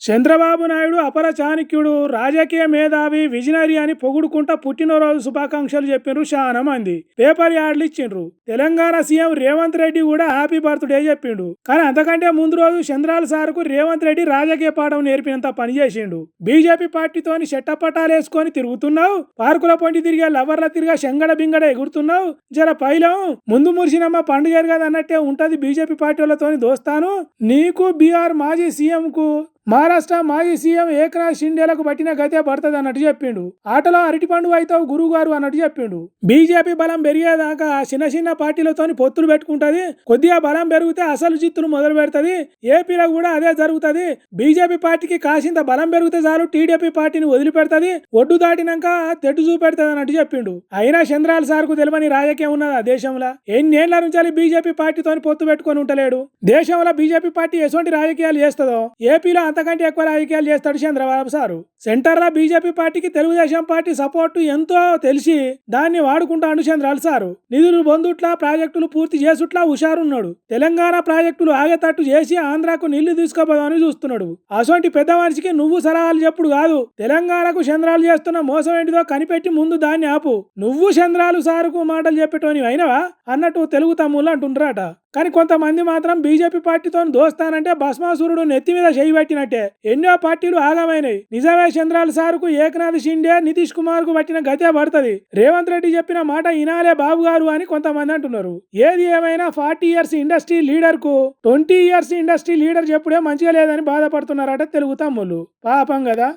చంద్రబాబు నాయుడు అపర చాణక్యుడు, రాజకీయ మేధావి, విజనరీ అని పొగుడుకుంటా పుట్టినరోజు శుభాకాంక్షలు చెప్పినరు చాలా మంది. పేపర్ యాడ్లు ఇచ్చిండ్రు. తెలంగాణ సీఎం రేవంత్ రెడ్డి కూడా హ్యాపీ బర్త్డే చెప్పిండు. కానీ అంతకంటే ముందు రోజు చంద్రాల సార్కు రేవంత్ రెడ్డి రాజకీయ పాఠం నేర్పినంత పని చేసిండు. బీజేపీ పార్టీతోని చెట్టపట్టాలేసుకొని తిరుగుతున్నావు, పార్కుల పొంటి తిరిగే లవర్ల తిరిగా శంగడ బింగడ ఎగురుతున్నావు, జర పైలం ముందు మురిసినమ్మ పండుగ కదా అన్నట్టే ఉంటది బీజేపీ పార్టీలతోని దోస్తాను. నీకు బీఆర్ మాజీ సీఎం కు మహారాష్ట్ర మాజీ సీఎం ఏక్నాథ్ షిండేలకు పట్టిన గతే పడుతుంది అన్నట్టు చెప్పిండు. ఆటలో అరటిపండు అవుతావు గురువు గారు అన్నట్టు చెప్పిండు. బీజేపీ బలం పెరిగేదాకా చిన్న చిన్న పార్టీలతోని పొత్తులు పెట్టుకుంటది. కొద్దిగా బలం పెరిగితే అసలు చిత్తులు మొదలు పెడుతుంది. ఏపీలో కూడా అదే జరుగుతుంది. బీజేపీ పార్టీకి కాసింత బలం పెరిగితే చాలు టీడీపీ పార్టీని వదిలిపెడుతుంది. ఒడ్డు దాటినాక తెడ్డు చూపెడుతుంది అన్నట్టు చెప్పిండు. అయినా చంద్రాల సార్కు తెలియని రాజకీయం ఉన్నదా దేశంలో? ఎన్నేళ్ల నుంచి బీజేపీ పార్టీతోని పొత్తు పెట్టుకొని ఉంటలేడు. దేశంలో బీజేపీ పార్టీ ఎటువంటి రాజకీయాలు చేస్తుందో ఏపీలో అంతకంటే ఎక్కువ రాజకీయాలు చేస్తాడు చంద్రబాబు సారు. సెంటర్లో బీజేపీ పార్టీకి తెలుగుదేశం పార్టీ సపోర్టు ఎంతో తెలిసి దాన్ని వాడుకుంటాడు చంద్రాల సారు. నిధులు పొందుట్లా, ప్రాజెక్టులు పూర్తి చేసుట్లా హుషారున్నాడు. తెలంగాణ ప్రాజెక్టులు ఆగేటట్టు చేసి ఆంధ్రాకు నీళ్లు తీసుకోపోదామని చూస్తున్నాడు. అసొంటి పెద్ద మనిషికి నువ్వు సలహాలు చెప్పుడు కాదు, తెలంగాణకు చంద్రాలు చేస్తున్న మోసం ఏంటిదో కనిపెట్టి ముందు దాన్ని ఆపు. నువ్వు చంద్రాలు సారుకు మాటలు చెప్పేటోని అయినవా అన్నట్టు తెలుగు తమ్ముళ్ళు అంటుండ్రాట. కానీ కొంతమంది మాత్రం బీజేపీ పార్టీతో దోస్తానంటే భస్మాసురుడు నెత్తి మీద చేయి పెట్టినట్టే. ఎన్నో పార్టీలు ఆగమైనాయి. నిజమే చంద్రాల సారుకు ఏకనాథ్ షిండే, నితీష్ కుమార్ కు పట్టిన గతే పడుతుంది. రేవంత్ రెడ్డి చెప్పిన మాట ఇనాలే బాబు గారు అని కొంతమంది అంటున్నారు. ఏది ఏమైనా 40 ఇయర్స్ ఇండస్ట్రీ లీడర్ కు 20 ఇయర్స్ ఇండస్ట్రీ లీడర్ చెప్పుడే మంచిగా లేదని బాధపడుతున్నారట తెలుగు తమ్ముళ్ళు. పాపం కదా.